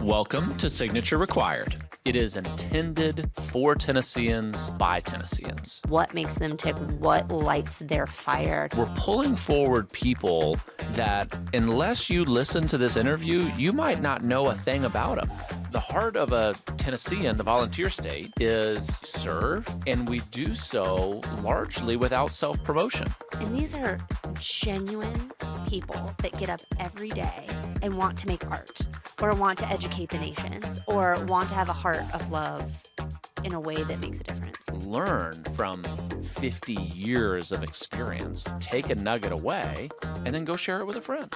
Welcome to Signature Required. It is intended for Tennesseans by Tennesseans. What makes them tick? What lights their fire? We're pulling forward people that, unless you listen to this interview, you might not know a thing about them. The heart of a Tennessean, the volunteer state, is serve, and we do so largely without self-promotion. And these are genuine people that get up every day and want to make art, or want to educate the nations, or want to have a heart of love in a way that makes a difference. Learn from 50 years of experience, take a nugget away, and then go share it with a friend.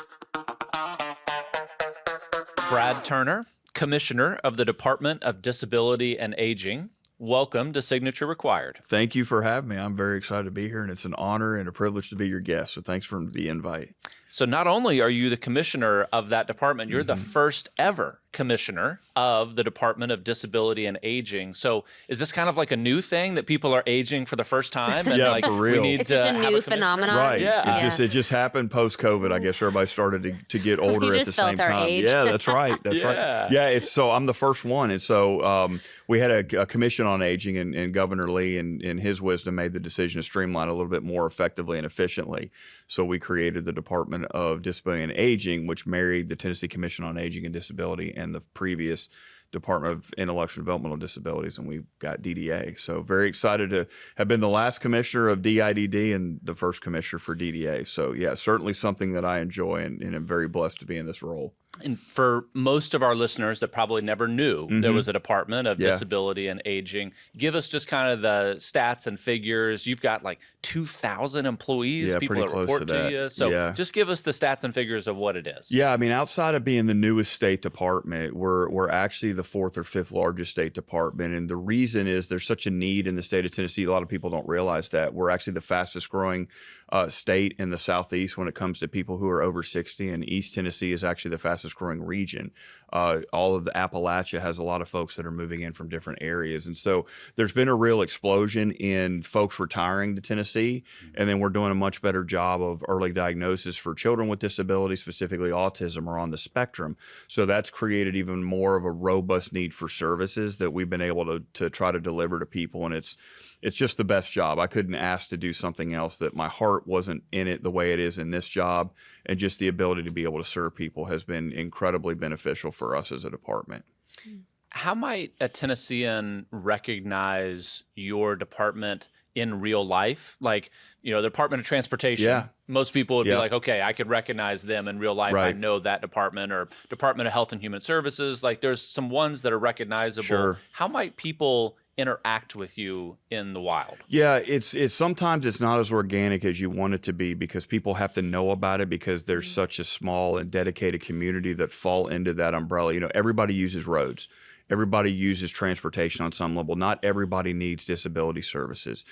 Brad Turner, Commissioner of the Department of Disability and Aging. Welcome to Signature Required. Thank you for having me. I'm very excited to be here, and it's an honor and a privilege to be your guest. So thanks for the invite. So not only are you the commissioner of that department, you're the first ever commissioner of the Department of Disability and Aging. So is this kind of like a new thing that people are aging for the first time? And Yeah, like, for real. We need It's to just a have new commissioner? phenomenon. Right. Yeah. It just happened post-COVID. I guess everybody started to get older We at just the same felt our time. age. Yeah, that's right. That's Yeah. right. Yeah, so I'm the first one. And so we had a commission on aging, and Governor Lee, in his wisdom, made the decision to streamline a little bit more effectively and efficiently. So we created the Department of Disability and Aging, which married the Tennessee Commission on Aging and Disability and the previous Department of Intellectual and Developmental Disabilities, and we've got DDA. So very excited to have been the last commissioner of DIDD and the first commissioner for DDA. So yeah, certainly something that I enjoy, and I'm very blessed to be in this role. And for most of our listeners that probably never knew there was a Department of Disability and Aging, give us just kind of the stats and figures. You've got like 2,000 employees, people pretty that close report to that. you. So just give us the stats and figures of what it is. Yeah, I mean, outside of being the newest state department, we're actually the fourth or fifth largest state department. And the reason is there's such a need in the state of Tennessee. A lot of people don't realize that. We're actually the fastest growing state in the Southeast when it comes to people who are over 60. And East Tennessee is actually the fastest growing region. All of the Appalachia has a lot of folks that are moving in from different areas. And so there's been a real explosion in folks retiring to Tennessee. And then we're doing a much better job of early diagnosis for children with disabilities, specifically autism or on the spectrum. So that's created even more of a robust need for services that we've been able to try to deliver to people. And it's just the best job. I couldn't ask to do something else, that my heart wasn't in it the way it is in this job. And just the ability to be able to serve people has been incredibly beneficial for us as a department. How might a Tennessean recognize your department in real life? Like, you know, the Department of Transportation. Yeah. Most people would be like, okay, I could recognize them in real life. I Right. know that department. Or Department of Health and Human Services. Like, there's some ones that are recognizable. Sure. How might people interact with you in the wild? Yeah, it's sometimes it's not as organic as you want it to be, because people have to know about it, because there's such a small and dedicated community that fall into that umbrella. You know, everybody uses roads. Everybody uses transportation on some level. Not everybody needs disability services.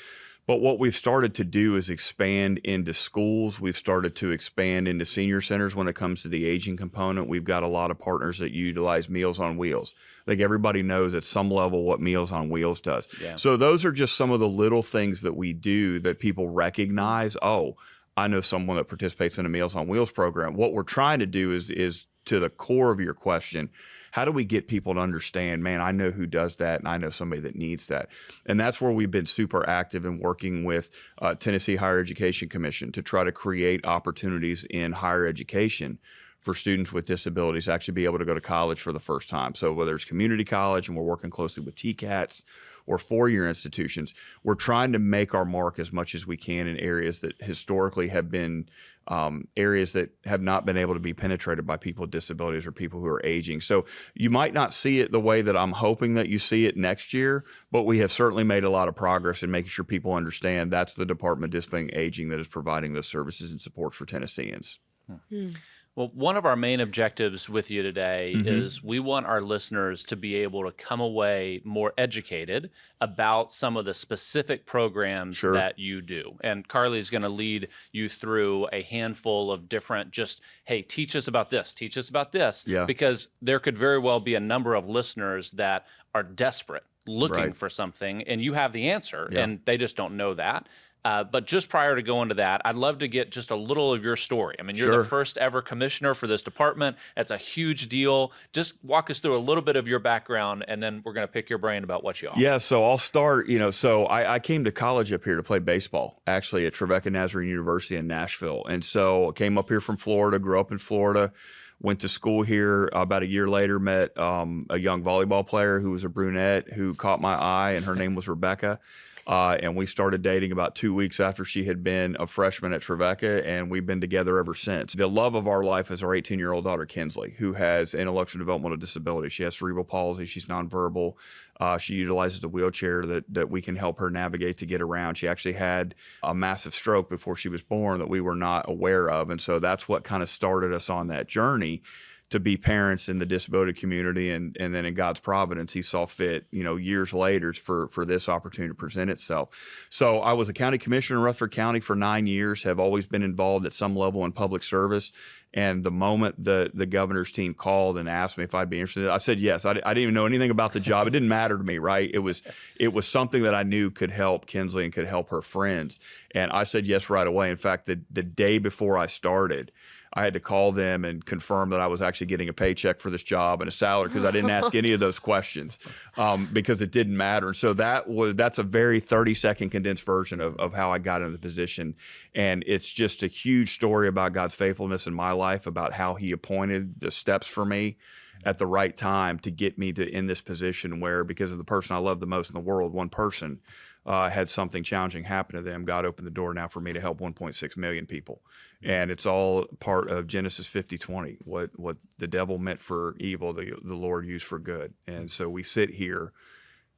But what we've started to do is expand into schools. We've started to expand into senior centers when it comes to the aging component. We've got a lot of partners that utilize Meals on Wheels. I think everybody knows at some level what Meals on Wheels does. Yeah. So those are just some of the little things that we do that people recognize. Oh, I know someone that participates in a Meals on Wheels program. What we're trying to do is to the core of your question, how do we get people to understand, man, I know who does that, and I know somebody that needs that. And that's where we've been super active in working with Tennessee Higher Education Commission to try to create opportunities in higher education for students with disabilities to actually be able to go to college for the first time. So whether it's community college, and we're working closely with TCATs, or four-year institutions, we're trying to make our mark as much as we can in areas that historically have been areas that have not been able to be penetrated by people with disabilities or people who are aging. So you might not see it the way that I'm hoping that you see it next year, but we have certainly made a lot of progress in making sure people understand that's the Department of Disability and Aging that is providing those services and supports for Tennesseans. Well, one of our main objectives with you today is we want our listeners to be able to come away more educated about some of the specific programs that you do. And Carly's going to lead you through a handful of different hey, teach us about this, teach us about this, because there could very well be a number of listeners that are desperate, looking for something, and you have the answer, and they just don't know that. But just prior to going to that, I'd love to get just a little of your story. I mean, you're Sure. the first ever commissioner for this department. That's a huge deal. Just walk us through a little bit of your background, and then we're going to pick your brain about what you offer. Yeah, so I'll start, so I came to college up here to play baseball, actually at Trevecca Nazarene University in Nashville. And so I came up here from Florida, grew up in Florida, went to school here. About a year later, met a young volleyball player who was a brunette who caught my eye, and her name was Rebecca. And we started dating about 2 weeks after she had been a freshman at Trevecca, and we've been together ever since. The love of our life is our 18-year-old daughter, Kinsley, who has intellectual developmental disability. She has cerebral palsy. She's nonverbal. She utilizes a wheelchair that we can help her navigate to get around. She actually had a massive stroke before she was born that we were not aware of. And so that's what kind of started us on that journey to be parents in the disability community. And then in God's providence, he saw fit, years later for this opportunity to present itself. So I was a county commissioner in Rutherford County for 9 years, have always been involved at some level in public service. And the moment the governor's team called and asked me if I'd be interested, I said yes. I didn't even know anything about the job. It didn't matter to me, right? It was something that I knew could help Kinsley and could help her friends. And I said yes right away. In fact, the day before I started, I had to call them and confirm that I was actually getting a paycheck for this job and a salary, because I didn't ask any of those questions because it didn't matter. And so that's a very 30-second condensed version of how I got into the position. And it's just a huge story about God's faithfulness in my life, about how he appointed the steps for me at the right time to get me to in this position where, because of the person I love the most in the world, one person had something challenging happen to them, God opened the door now for me to help 1.6 million people. And it's all part of Genesis 50:20. What the devil meant for evil, the Lord used for good. And so we sit here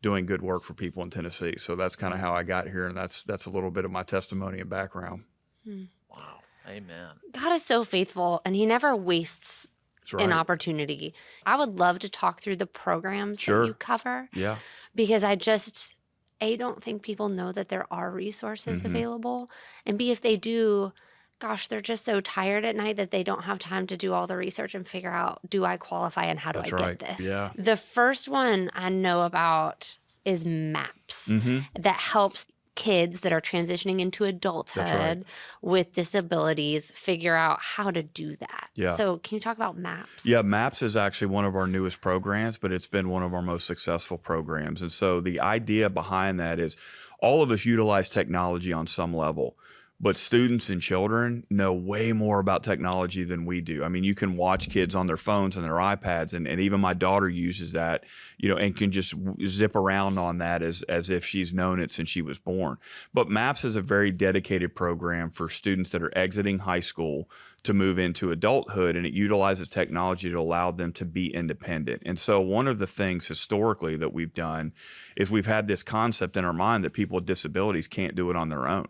doing good work for people in Tennessee. So that's kind of how I got here, and that's a little bit of my testimony and background. Wow. Amen. God is so faithful, and he never wastes That's right. an opportunity. I would love to talk through the programs Sure. that you cover, Yeah. because I don't think people know that there are resources available. And B, if they do, gosh, they're just so tired at night that they don't have time to do all the research and figure out, do I qualify and how do That's I right. get this? Yeah. The first one I know about is MAPS, that helps kids that are transitioning into adulthood with disabilities figure out how to do that. Yeah. So can you talk about MAPS? Yeah, MAPS is actually one of our newest programs, but it's been one of our most successful programs. And so the idea behind that is all of us utilize technology on some level, but students and children know way more about technology than we do. I mean, you can watch kids on their phones and their iPads, and even my daughter uses that, and can just zip around on that as if she's known it since she was born. But MAPS is a very dedicated program for students that are exiting high school to move into adulthood, and it utilizes technology to allow them to be independent. And so one of the things historically that we've done is we've had this concept in our mind that people with disabilities can't do it on their own.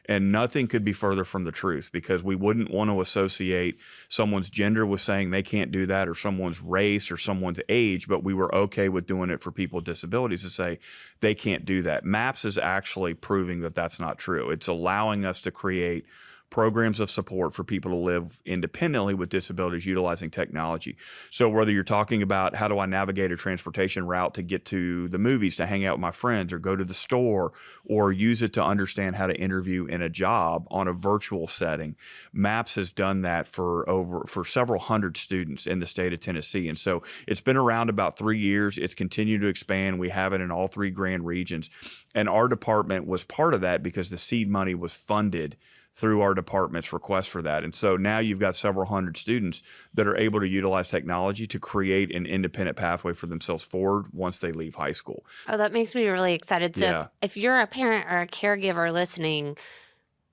And nothing could be further from the truth, because we wouldn't want to associate someone's gender with saying they can't do that, or someone's race or someone's age, but we were okay with doing it for people with disabilities to say they can't do that. MAPS is actually proving that that's not true. It's allowing us to create programs of support for people to live independently with disabilities utilizing technology. So whether you're talking about how do I navigate a transportation route to get to the movies, to hang out with my friends, or go to the store, or use it to understand how to interview in a job on a virtual setting, MAPS has done that for several hundred students in the state of Tennessee. And so it's been around about 3 years. It's continued to expand. We have it in all 3 grand regions. And our department was part of that because the seed money was funded through our department's request for that. And so now you've got several hundred students that are able to utilize technology to create an independent pathway for themselves forward once they leave high school. Oh, that makes me really excited. So if you're a parent or a caregiver listening,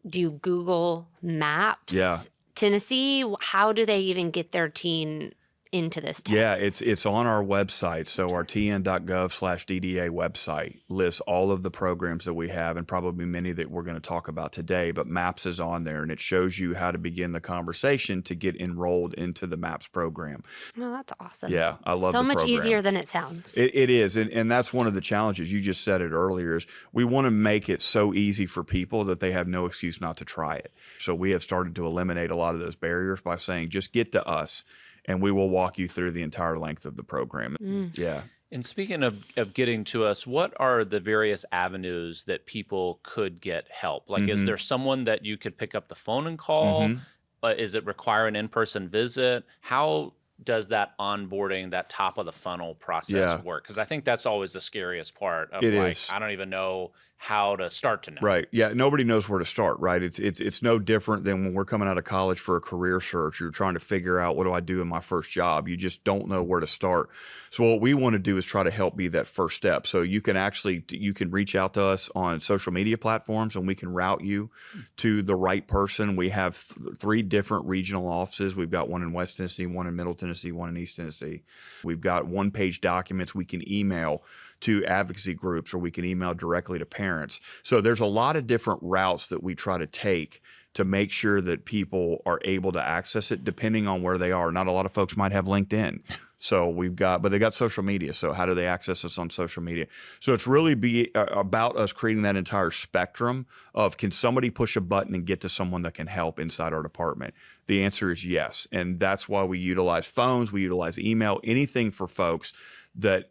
do you Google Maps? Yeah. Tennessee, how do they even get their teen into this tech? Yeah, it's on our website. So our tn.gov/DDA website lists all of the programs that we have, and probably many that we're going to talk about today, but MAPS is on there, and it shows you how to begin the conversation to get enrolled into the MAPS program. Well, that's awesome. Yeah, I love so the much program. easier than it sounds. It is, and that's one of the challenges. You just said it earlier, is we want to make it so easy for people that they have no excuse not to try it. So we have started to eliminate a lot of those barriers by saying, just get to us, and we will walk you through the entire length of the program. Yeah. And speaking of getting to us, what are the various avenues that people could get help? Like, is there someone that you could pick up the phone and call? Is it require an in-person visit? How does that onboarding, that top of the funnel process work? Because I think that's always the scariest part of I don't even know how to start to know. Right. Yeah. Nobody knows where to start, right? It's no different than when we're coming out of college for a career search. You're trying to figure out, what do I do in my first job? You just don't know where to start. So what we want to do is try to help be that first step. So you can reach out to us on social media platforms, and we can route you to the right person. We have 3 different regional offices. We've got one in West Tennessee, one in Middle Tennessee, one in East Tennessee. We've got one-page documents we can email to advocacy groups, or we can email directly to parents. So there's a lot of different routes that we try to take to make sure that people are able to access it depending on where they are. Not a lot of folks might have LinkedIn. So but they got social media. So how do they access us on social media? So it's really about us creating that entire spectrum of, can somebody push a button and get to someone that can help inside our department? The answer is yes. And that's why we utilize phones, we utilize email, anything for folks that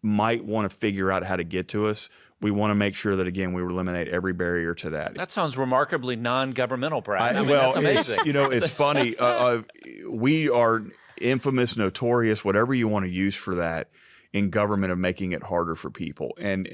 might want to figure out how to get to us. We want to make sure that, again, we eliminate every barrier to that. That sounds remarkably non-governmental, Brad. Well, that's amazing. It's funny. We are infamous, notorious, whatever you want to use for that, in government, of making it harder for people. And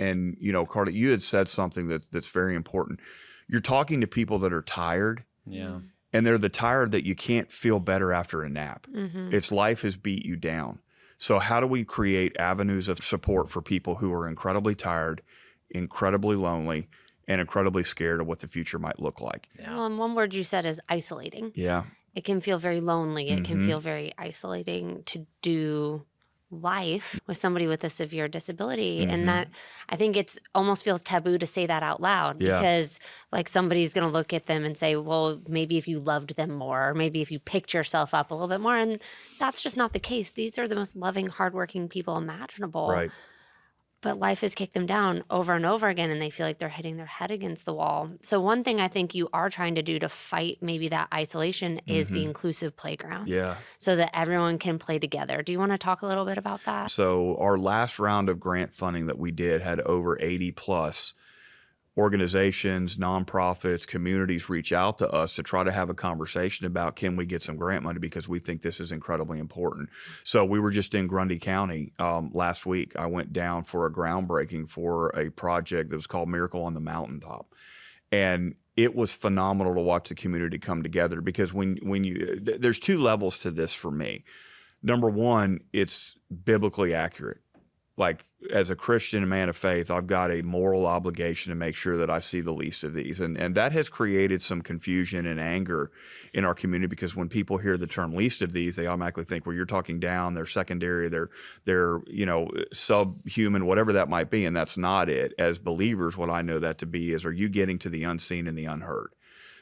Carla, you had said something that's very important. You're talking to people that are tired. Yeah. And they're the tired that you can't feel better after a nap. It's life has beat you down. So how do we create avenues of support for people who are incredibly tired, incredibly lonely, and incredibly scared of what the future might look like? Yeah. Well, and one word you said is isolating. Yeah. It can feel very lonely. It can feel very isolating to do life with somebody with a severe disability. And that, I think it's almost feels taboo to say that out loud, because like somebody's going to look at them and say, well, maybe if you loved them more, or maybe if you picked yourself up a little bit more. And that's just not the case. These are the most loving, hardworking people imaginable. Right. But life has kicked them down over and over again, and they feel like they're hitting their head against the wall. So one thing I think you are trying to do to fight maybe that isolation is the inclusive playgrounds. Yeah. So that everyone can play together. Do you want to talk a little bit about that? So our last round of grant funding that we did had over 80 plus organizations, nonprofits, communities reach out to us to try to have a conversation about, can we get some grant money, because we think this is incredibly important. So we were just in Grundy County last week. I went down for a groundbreaking for a project that was called Miracle on the Mountaintop. And it was phenomenal to watch the community come together, because there's 2 levels to this for me. Number one, it's biblically accurate. Like, as a Christian and man of faith, I've got a moral obligation to make sure that I see the least of these. And that has created some confusion and anger in our community, because when people hear the term least of these, they automatically think, well, you're talking down, they're secondary, they're subhuman, whatever that might be. And that's not it. As believers, what I know that to be is, are you getting to the unseen and the unheard?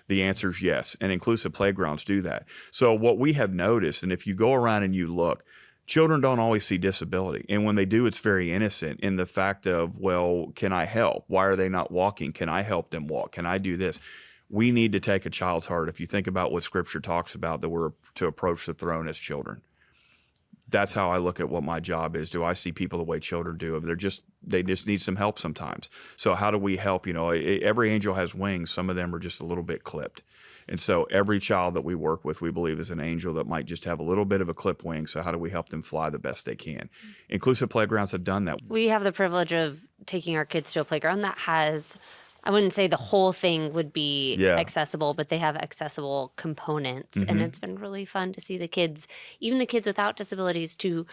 The answer is yes. And inclusive playgrounds do that. So what we have noticed, and if you go around and you look, children don't always see disability. And when they do, it's very innocent in the fact of, well, can I help? Why are they not walking? Can I help them walk? Can I do this? We need to take a child's heart. If you think about what Scripture talks about, that we're to approach the throne as children. That's how I look at what my job is. Do I see people the way children do? They just need some help sometimes. So how do we help? Every angel has wings. Some of them are just a little bit clipped. And so every child that we work with, we believe, is an angel that might just have a little bit of a clipped wing. So how do we help them fly the best they can? Inclusive playgrounds have done that. We have the privilege of taking our kids to a playground that has, I wouldn't say the whole thing would be accessible, but they have accessible components. And it's been really fun to see the kids, even the kids without disabilities, to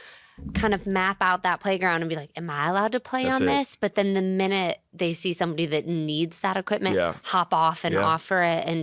kind of map out that playground and be like, am I allowed to play on this? But then the minute they see somebody that needs that equipment, hop off and offer it, and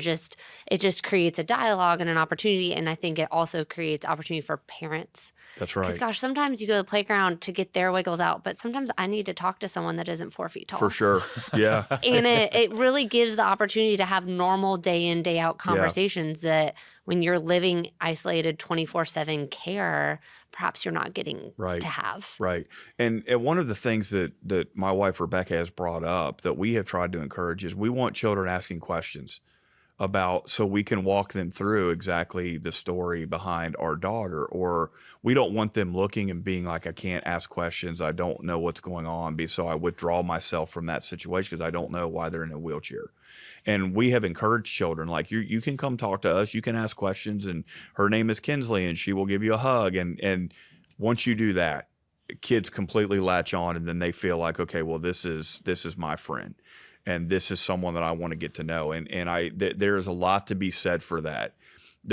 it just creates a dialogue and an opportunity. And I think it also creates opportunity for parents. That's right. Because gosh, sometimes you go to the playground to get their wiggles out, but sometimes I need to talk to someone that isn't 4 feet tall. For sure. Yeah. And it really gives the opportunity to have normal day in, day out conversations that when you're living isolated 24/7 care, perhaps you're not getting to have. Right. And one of the things that my wife Rebecca has brought up that we have tried to encourage is, we want children asking questions about, so we can walk them through exactly the story behind our daughter. Or we don't want them looking and being like, I can't ask questions, I don't know what's going on, so I withdraw myself from that situation because I don't know why they're in a wheelchair. And we have encouraged children, like, you can come talk to us, you can ask questions, and her name is Kinsley and she will give you a hug. And once you do that, kids completely latch on, and then they feel like, okay, well, this is my friend, and this is someone that I want to get to know. And there is a lot to be said for that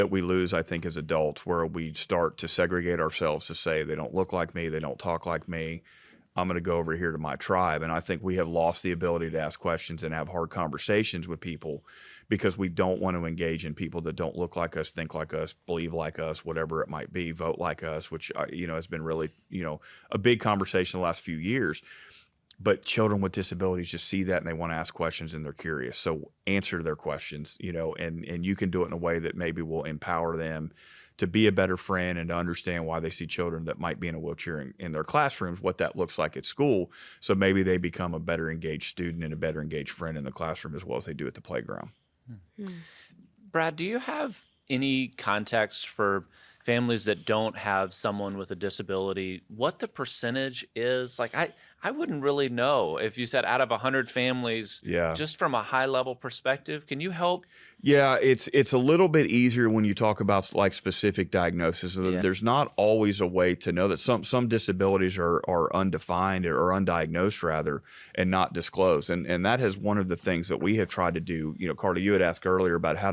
we lose, I think, as adults, where we start to segregate ourselves to say, they don't look like me, they don't talk like me, I'm going to go over here to my tribe. And I think we have lost the ability to ask questions and have hard conversations with people because we don't want to engage in people that don't look like us, think like us, believe like us, whatever it might be, vote like us, which, has been really, a big conversation the last few years. But children with disabilities just see that and they want to ask questions and they're curious. So answer their questions, and you can do it in a way that maybe will empower them to be a better friend and to understand why they see children that might be in a wheelchair in their classrooms, what that looks like at school. So maybe they become a better engaged student and a better engaged friend in the classroom as well as they do at the playground. Brad, do you have any context for families that don't have someone with a disability, what the percentage is? Like, I wouldn't really know if you said out of 100 families, just from a high level perspective. Can you help? Yeah, it's a little bit easier when you talk about like specific diagnosis. Yeah. There's not always a way to know that some disabilities are undefined or undiagnosed rather, and not disclosed. And that is one of the things that we have tried to do. Carla, you had asked earlier about how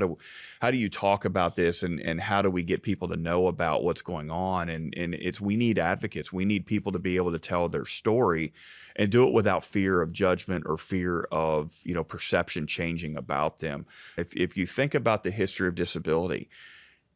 do you talk about this and how do we get people to know about what's going on? And we need advocates. We need people to be able to tell their story and do it without fear of judgment or fear of, perception changing about them. If you think about the history of disability,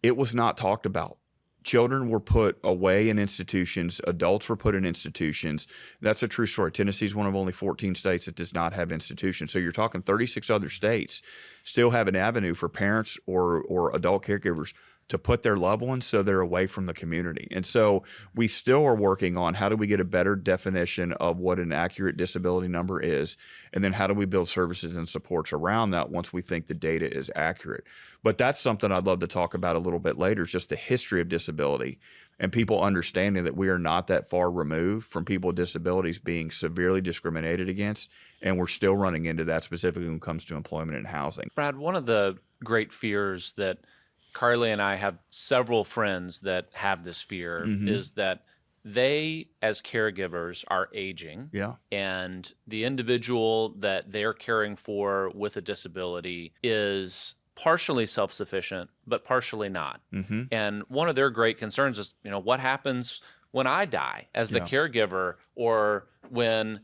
it was not talked about. Children were put away in institutions. Adults were put in institutions. That's a true story. Tennessee is one of only 14 states that does not have institutions. So you're talking 36 other states still have an avenue for parents or adult caregivers to put their loved ones so they're away from the community. And so we still are working on how do we get a better definition of what an accurate disability number is, and then how do we build services and supports around that once we think the data is accurate. But that's something I'd love to talk about a little bit later, is just the history of disability and people understanding that we are not that far removed from people with disabilities being severely discriminated against, and we're still running into that specifically when it comes to employment and housing. Brad, one of the great fears that Carly and I have several friends that have this fear is that they, as caregivers, are aging. Yeah. And the individual that they're caring for with a disability is partially self-sufficient, but partially not. And one of their great concerns is, what happens when I die as the caregiver, or when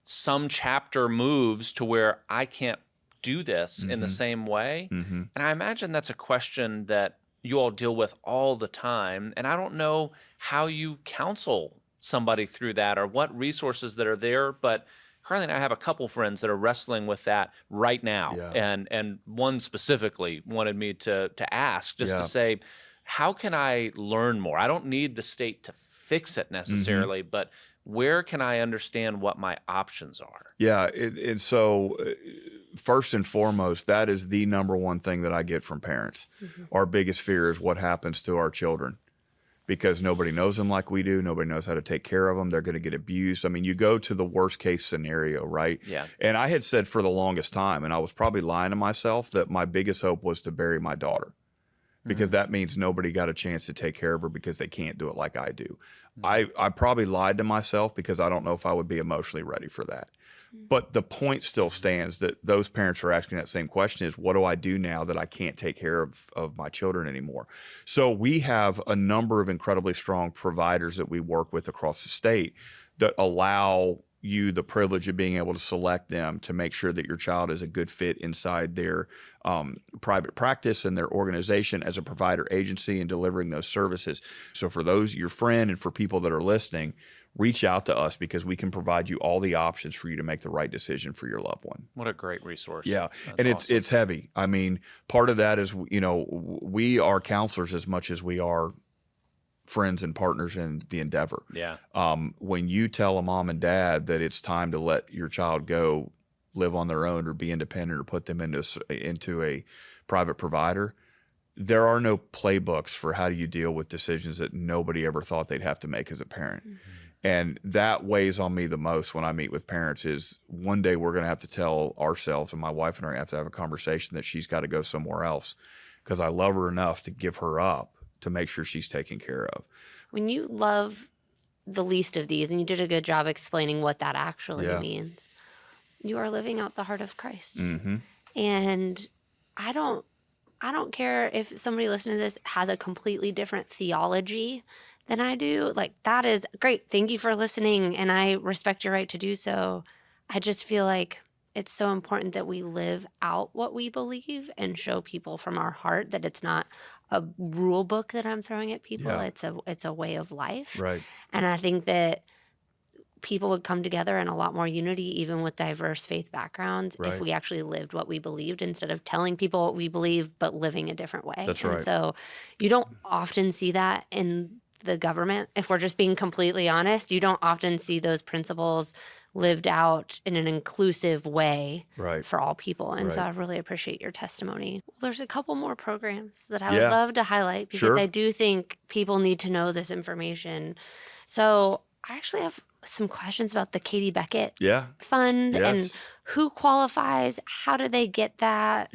some chapter moves to where I can't do this in the same way. And I imagine that's a question that you all deal with all the time. And I don't know how you counsel somebody through that or what resources that are there, but Carly and I have a couple friends that are wrestling with that right now. And one specifically wanted me to ask just to say, how can I learn more? I don't need the state to fix it necessarily, but where can I understand what my options are? Yeah, and so first and foremost, that is the number one thing that I get from parents. Our biggest fear is what happens to our children, because nobody knows them like we do. Nobody knows how to take care of them. They're going to get abused. I mean, you go to the worst case scenario, right? Yeah. And I had said for the longest time, and I was probably lying to myself, that my biggest hope was to bury my daughter, because that means nobody got a chance to take care of her because they can't do it like I do. I probably lied to myself because I don't know if I would be emotionally ready for that. But the point still stands that those parents are asking that same question, is what do I do now that I can't take care of my children anymore? So we have a number of incredibly strong providers that we work with across the state that allow you the privilege of being able to select them to make sure that your child is a good fit inside their private practice and their organization as a provider agency and delivering those services. So for those, your friend, and for people that are listening, reach out to us because we can provide you all the options for you to make the right decision for your loved one. What a great resource. Yeah. That's and awesome. it's heavy. I mean, part of that is, we are counselors as much as we are friends and partners in the endeavor. Yeah. When you tell a mom and dad that it's time to let your child go, live on their own or be independent or put them into a private provider, there are no playbooks for how do you deal with decisions that nobody ever thought they'd have to make as a parent. And that weighs on me the most when I meet with parents is one day we're going to have to tell ourselves, and my wife and I have to have a conversation that she's got to go somewhere else because I love her enough to give her up to make sure she's taken care of. When you love the least of these, and you did a good job explaining what that actually means, you are living out the heart of Christ. And I don't care if somebody listening to this has a completely different theology than I do. Like, that is great. Thank you for listening, and I respect your right to do so. I just feel like it's so important that we live out what we believe and show people from our heart that it's not a rule book that I'm throwing at people. It's a way of life. Right. And I think that people would come together in a lot more unity, even with diverse faith backgrounds, if we actually lived what we believed instead of telling people what we believe, but living a different way. That's right. And so you don't often see that in the government. If we're just being completely honest, you don't often see those principles lived out in an inclusive way for all people. And so I really appreciate your testimony. Well, there's a couple more programs that I would love to highlight because I do think people need to know this information. So I actually have some questions about the Katie Beckett Fund and who qualifies, how do they get that?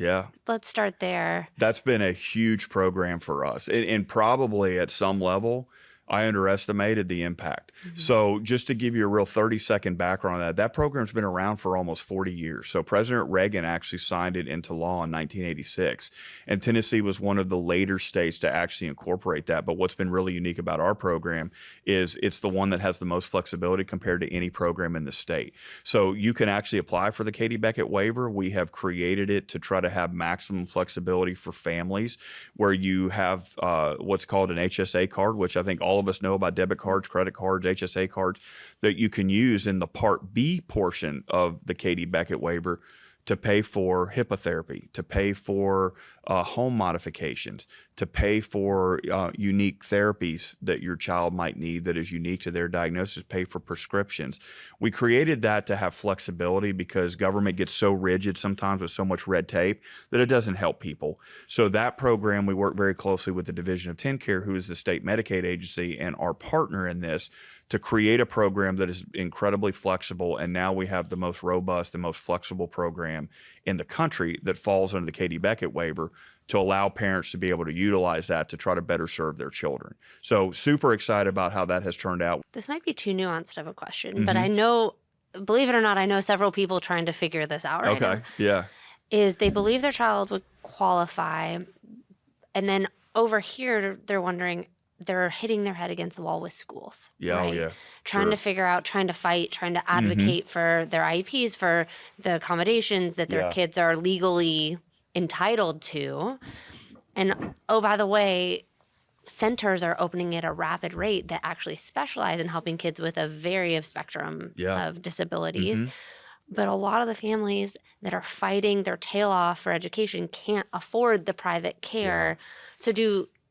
Let's start there. That's been a huge program for us. And probably at some level, I underestimated the impact. So just to give you a real 30-second background on that program's been around for almost 40 years. So President Reagan actually signed it into law in 1986. And Tennessee was one of the later states to actually incorporate that. But what's been really unique about our program is it's the one that has the most flexibility compared to any program in the state. So you can actually apply for the Katie Beckett waiver. We have created it to try to have maximum flexibility for families where you have what's called an HSA card, which I think all of us know about debit cards, credit cards, HSA cards, that you can use in the Part B portion of the Katie Beckett waiver to pay for HIPAA therapy, to pay for home modifications, to pay for unique therapies that your child might need that is unique to their diagnosis, pay for prescriptions. We created that to have flexibility because government gets so rigid sometimes with so much red tape that it doesn't help people. So that program, we work very closely with the Division of TennCare, who is the state Medicaid agency and our partner in this, to create a program that is incredibly flexible. And now we have the most robust and most flexible program in the country that falls under the Katie Beckett waiver to allow parents to be able to utilize that to try to better serve their children. So super excited about how that has turned out. This might be too nuanced of a question, but I know, believe it or not, I know several people trying to figure this out right now. Is they believe their child would qualify, and then over here they're wondering, they're hitting their head against the wall with schools. Trying to figure out, trying to fight, trying to advocate for their IEPs, for the accommodations that their kids are legally entitled to. And oh, by the way, centers are opening at a rapid rate that actually specialize in helping kids with a varied spectrum of disabilities. But a lot of the families that are fighting their tail off for education can't afford the private care. So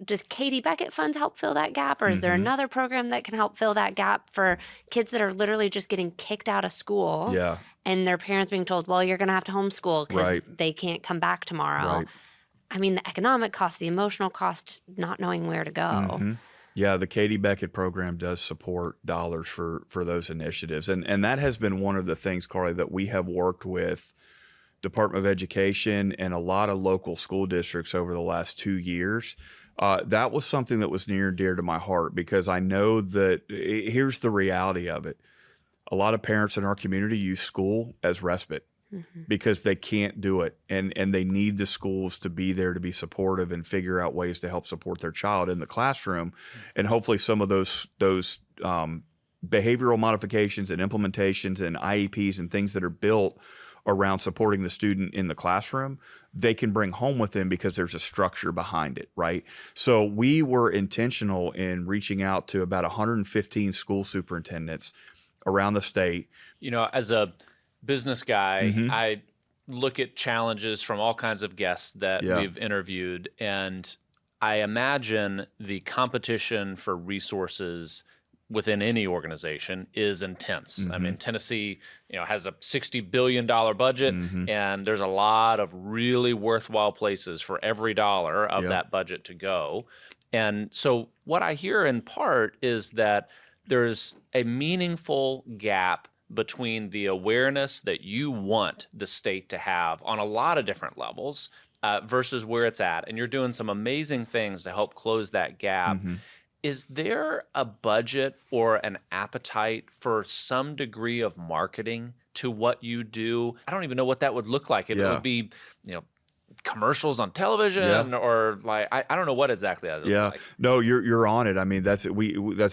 does Katie Beckett Fund help fill that gap? Or is there another program that can help fill that gap for kids that are literally just getting kicked out of school and their parents being told, well, you're going to have to homeschool because they can't come back tomorrow? I mean, the economic cost, the emotional cost, not knowing where to go. Yeah, the Katie Beckett program does support dollars for those initiatives. And that has been one of the things, Carly, that we have worked with Department of Education and a lot of local school districts over the last 2 years. That was something that was near and dear to my heart because I know that here's the reality of it. A lot of parents in our community use school as respite because they can't do it. And they need the schools to be there to be supportive and figure out ways to help support their child in the classroom. And hopefully some of those behavioral modifications and implementations and IEPs and things that are built around supporting the student in the classroom, they can bring home with them because there's a structure behind it, right? So we were intentional in reaching out to about 115 school superintendents around the state. You know, as a business guy, I look at challenges from all kinds of guests that we've interviewed, and I imagine the competition for resources within any organization is intense. I mean, Tennessee, has a $60 billion budget, and there's a lot of really worthwhile places for every dollar of that budget to go. And so what I hear in part is that there's a meaningful gap between the awareness that you want the state to have on a lot of different levels versus where it's at. And you're doing some amazing things to help close that gap. Is there a budget or an appetite for some degree of marketing to what you do? I don't even know what that would look like. It would be, commercials on television or I don't know what exactly that would look like. No, you're on it. I mean, that's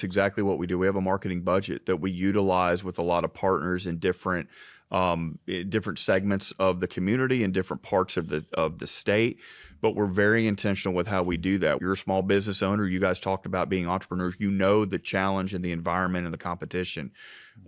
exactly what we do. We have a marketing budget that we utilize with a lot of partners in different segments of the community and different parts of the state. But we're very intentional with how we do that. You're a small business owner. You guys talked about being entrepreneurs. You know the challenge and the environment and the competition.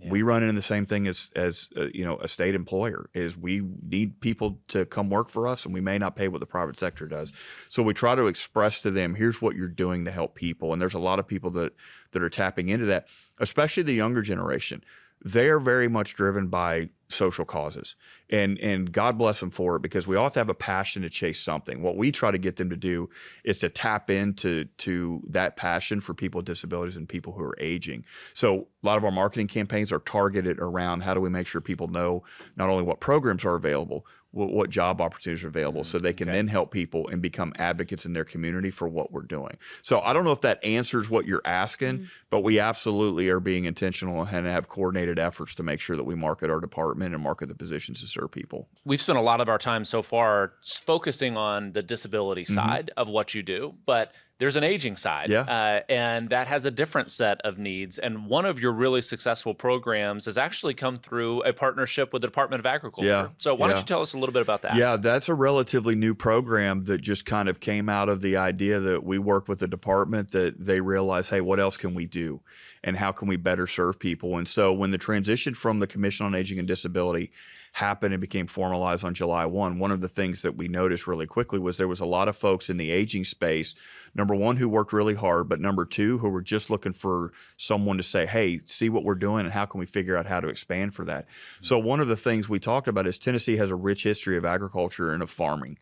We run into the same thing as a state employer. Is we need people to come work for us, and we may not pay what the private sector does. So we try to express to them, here's what you're doing to help people. And there's a lot of people that are tapping into that, especially the younger generation. They are very much driven by social causes, and God bless them for it, because we all have to have a passion to chase something. What we try to get them to do is to tap into that passion for people with disabilities and people who are aging. So a lot of our marketing campaigns are targeted around how do we make sure people know not only what programs are available, what job opportunities are available, so they can then help people and become advocates in their community for what we're doing. So I don't know if that answers what you're asking, but we absolutely are being intentional and have coordinated efforts to make sure that we market our department and market the positions to serve people. We've spent a lot of our time so far focusing on the disability side of what you do, but there's an aging side, and that has a different set of needs. And one of your really successful programs has actually come through a partnership with the Department of Agriculture. So why don't you tell us a little bit about that? Yeah, that's a relatively new program that just kind of came out of the idea that we work with the department, that they realize, hey, what else can we do? And how can we better serve people? And so when the transition from the Commission on Aging and Disability happened and became formalized on July 1, one of the things that we noticed really quickly was there was a lot of folks in the aging space, number one, who worked really hard, but number two, who were just looking for someone to say, hey, see what we're doing and how can we figure out how to expand for that. So one of the things we talked about is Tennessee has a rich history of agriculture and of farming.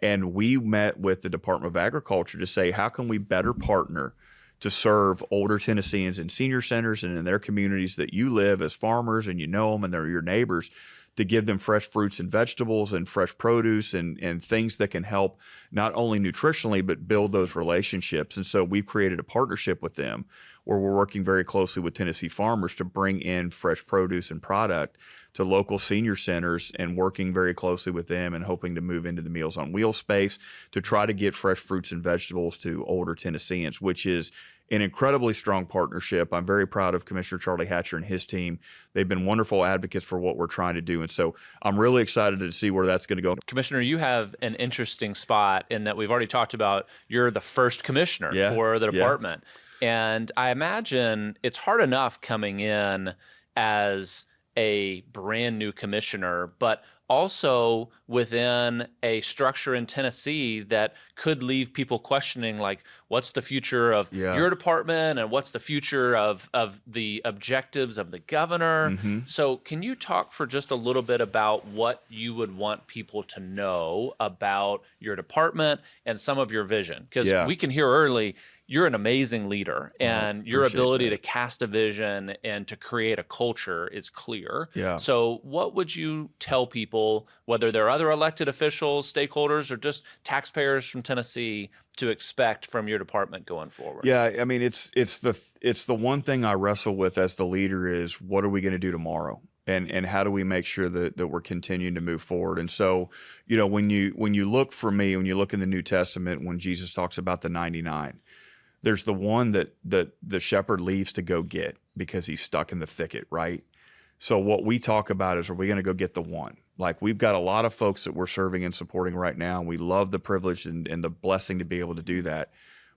And we met with the Department of Agriculture to say, how can we better partner to serve older Tennesseans in senior centers and in their communities that you live as farmers and you know them and they're your neighbors, to give them fresh fruits and vegetables and fresh produce and things that can help not only nutritionally, but build those relationships. And so we've created a partnership with them where we're working very closely with Tennessee farmers to bring in fresh produce and product to local senior centers, and working very closely with them and hoping to move into the Meals on Wheels space to try to get fresh fruits and vegetables to older Tennesseans, which is an incredibly strong partnership. I'm very proud of Commissioner Charlie Hatcher and his team. They've been wonderful advocates for what we're trying to do. And so I'm really excited to see where that's going to go. Commissioner, you have an interesting spot in that we've already talked about you're the first commissioner for the department. And I imagine it's hard enough coming in as a brand new commissioner, but also within a structure in Tennessee that could leave people questioning, like, what's the future of your department and what's the future of the objectives of the governor? So can you talk for just a little bit about what you would want people to know about your department and some of your vision? Because we can hear early, you're an amazing leader, and your ability to cast a vision and to create a culture is clear. So what would you tell people, whether they're other elected officials, stakeholders, or just taxpayers from Tennessee, to expect from your department going forward? Yeah, I mean, it's the one thing I wrestle with as the leader is, what are we going to do tomorrow? And how do we make sure that we're continuing to move forward? And so, when you look for me, when you look in the New Testament, when Jesus talks about the 99, there's the one that the shepherd leaves to go get because he's stuck in the thicket, right? So what we talk about is, are we going to go get the one? Like, we've got a lot of folks that we're serving and supporting right now, and we love the privilege and the blessing to be able to do that.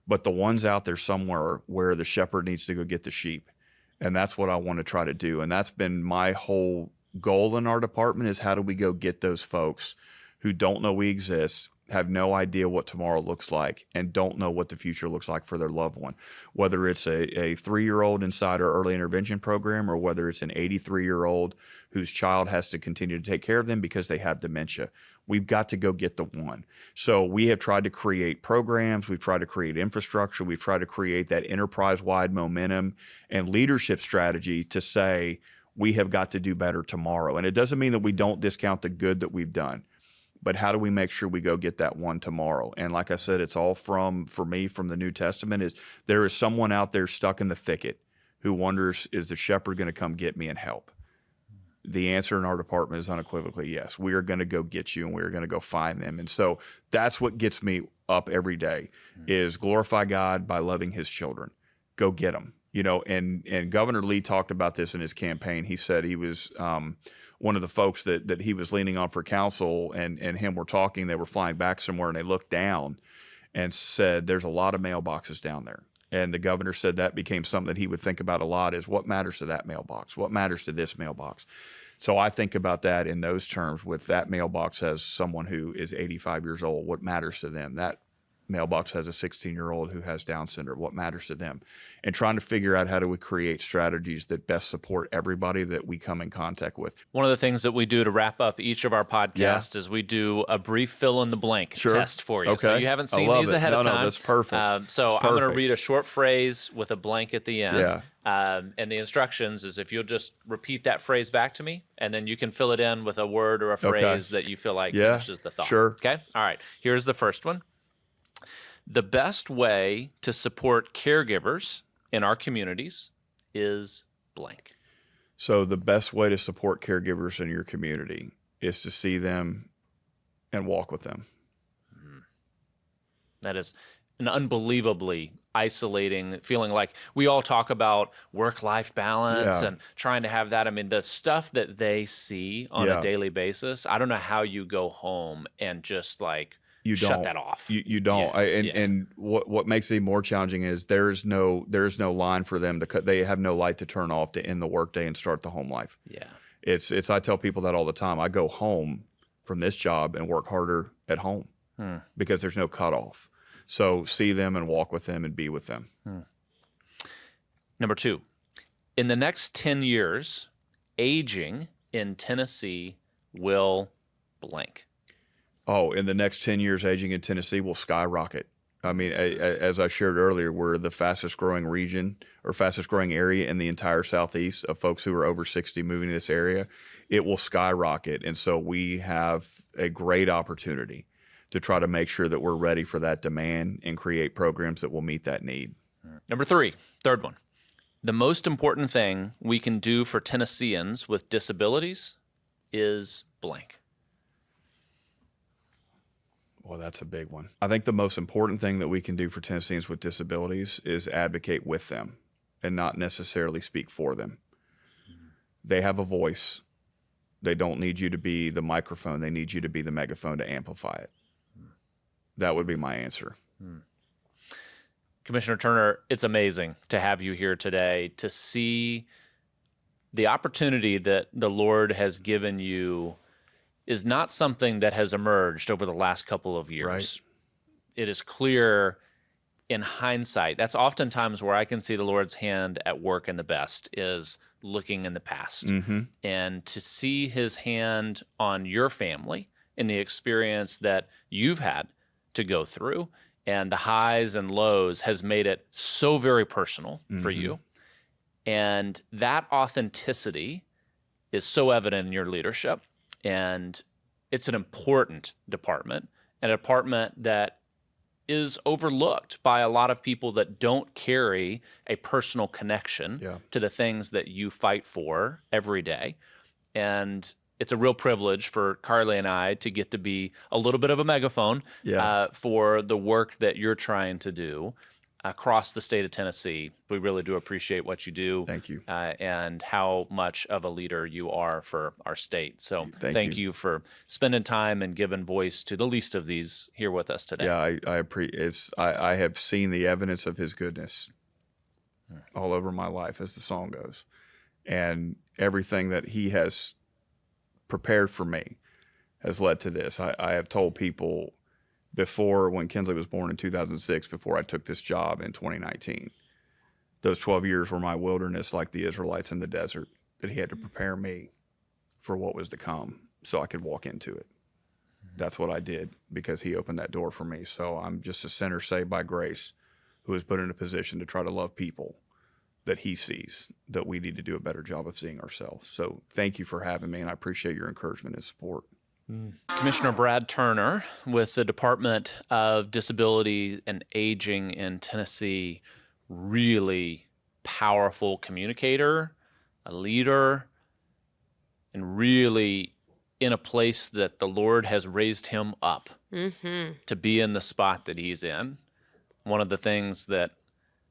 But the one's out there somewhere where the shepherd needs to go get the sheep. And that's what I want to try to do. And that's been my whole goal in our department, is how do we go get those folks who don't know we exist, have no idea what tomorrow looks like, and don't know what the future looks like for their loved one. Whether it's a 3-year-old inside our early intervention program, or whether it's an 83-year-old whose child has to continue to take care of them because they have dementia. We've got to go get the one. So we have tried to create programs. We've tried to create infrastructure. We've tried to create that enterprise-wide momentum and leadership strategy to say we have got to do better tomorrow. And it doesn't mean that we don't discount the good that we've done, but how do we make sure we go get that one tomorrow? And like I said, it's all for me, from the New Testament, is there is someone out there stuck in the thicket who wonders, is the shepherd going to come get me and help? The answer in our department is unequivocally yes. We are going to go get you, and we are going to go find them. And so that's what gets me up every day, is glorify God by loving his children. Go get them. And Governor Lee talked about this in his campaign. He said he was one of the folks that he was leaning on for counsel, and him were talking. They were flying back somewhere, and they looked down and said, there's a lot of mailboxes down there. And the governor said that became something that he would think about a lot, is what matters to that mailbox? What matters to this mailbox? So I think about that in those terms, with that mailbox as someone who is 85 years old. What matters to them? That mailbox has a 16-year-old who has Down syndrome. What matters to them? And trying to figure out how do we create strategies that best support everybody that we come in contact with. One of the things that we do to wrap up each of our podcasts is we do a brief fill-in-the-blank test for you. Okay. So you haven't seen these ahead of time. No, that's perfect. So I'm going to read a short phrase with a blank at the end. Yeah. And the instructions is, if you'll just repeat that phrase back to me, and then you can fill it in with a word or a phrase that you feel like finishes the thought. Sure. Okay? All right. Here's the first one. The best way to support caregivers in our communities is blank. So the best way to support caregivers in your community is to see them and walk with them. That is an unbelievably isolating feeling. Like, we all talk about work-life balance and trying to have that. I mean, the stuff that they see on a daily basis, I don't know how you go home and just shut that off. You don't. And what makes it more challenging is there's no line for them to cut. They have no light to turn off to end the workday and start the home life. Yeah. It's I tell people that all the time. I go home from this job and work harder at home because there's no cutoff. So see them and walk with them and be with them. Number 2, in the next 10 years, aging in Tennessee will blank. Oh, in the next 10 years, aging in Tennessee will skyrocket. I mean, as I shared earlier, we're the fastest growing region or fastest growing area in the entire Southeast of folks who are over 60 moving to this area. It will skyrocket. And so we have a great opportunity to try to make sure that we're ready for that demand and create programs that will meet that need. Number 3, third one. The most important thing we can do for Tennesseans with disabilities is blank. Well, that's a big one. I think the most important thing that we can do for Tennesseans with disabilities is advocate with them and not necessarily speak for them. They have a voice. They don't need you to be the microphone. They need you to be the megaphone to amplify it. That would be my answer. Commissioner Turner, it's amazing to have you here today, to see the opportunity that the Lord has given you is not something that has emerged over the last couple of years. Right. It is clear in hindsight. That's oftentimes where I can see the Lord's hand at work in the best, is looking in the past. And to see his hand on your family and the experience that you've had to go through and the highs and lows has made it so very personal for you. And that authenticity is so evident in your leadership. And it's an important department, and a department that is overlooked by a lot of people that don't carry a personal connection to the things that you fight for every day. And it's a real privilege for Carly and I to get to be a little bit of a megaphone for the work that you're trying to do across the state of Tennessee. We really do appreciate what you do. Thank you. And how much of a leader you are for our state. So thank you for spending time and giving voice to the least of these here with us today. Yeah, I have seen the evidence of his goodness all over my life, as the song goes. And everything that he has prepared for me has led to this. I have told people before, when Kinsley was born in 2006, before I took this job in 2019. Those 12 years were my wilderness, like the Israelites in the desert, that he had to prepare me for what was to come so I could walk into it. That's what I did because he opened that door for me. So I'm just a sinner saved by grace who was put in a position to try to love people that he sees that we need to do a better job of seeing ourselves. So thank you for having me, and I appreciate your encouragement and support. Commissioner Brad Turner with the Department of Disability and Aging in Tennessee, really powerful communicator, a leader, and really in a place that the Lord has raised him up to be in the spot that he's in. One of the things that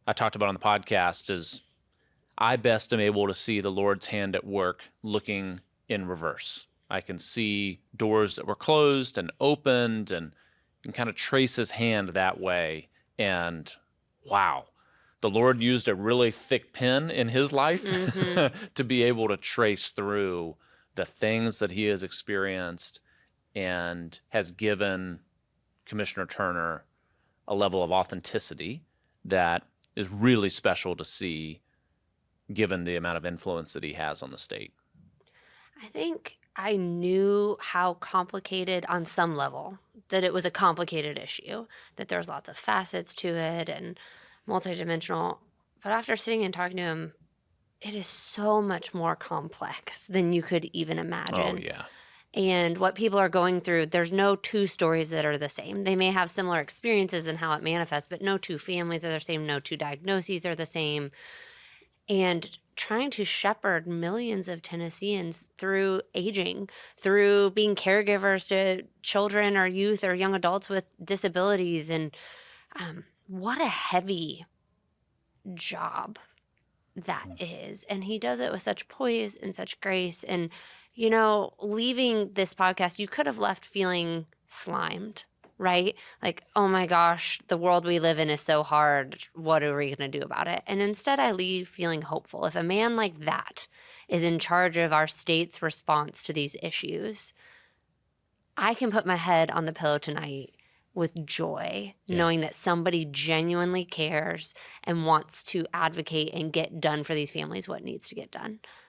I talked about on the podcast is I best am able to see the Lord's hand at work looking in reverse. I can see doors that were closed and opened and kind of trace his hand that way. And wow, the Lord used a really thick pen in his life to be able to trace through the things that he has experienced and has given Commissioner Turner a level of authenticity that is really special to see given the amount of influence that he has on the state. I think I knew how complicated on some level, that it was a complicated issue, that there's lots of facets to it and multidimensional. But after sitting and talking to him, it is so much more complex than you could even imagine. Oh, yeah. And what people are going through, there's no two stories that are the same. They may have similar experiences in how it manifests, but no two families are the same, no two diagnoses are the same. And trying to shepherd millions of Tennesseans through aging, through being caregivers to children or youth or young adults with disabilities. And what a heavy job that is. And he does it with such poise and such grace. And, you know, leaving this podcast, you could have left feeling slimed, right? Like, oh my gosh, the world we live in is so hard. What are we going to do about it? And instead, I leave feeling hopeful. If a man like that is in charge of our state's response to these issues, I can put my head on the pillow tonight with joy, knowing that somebody genuinely cares and wants to advocate and get done for these families what needs to get done.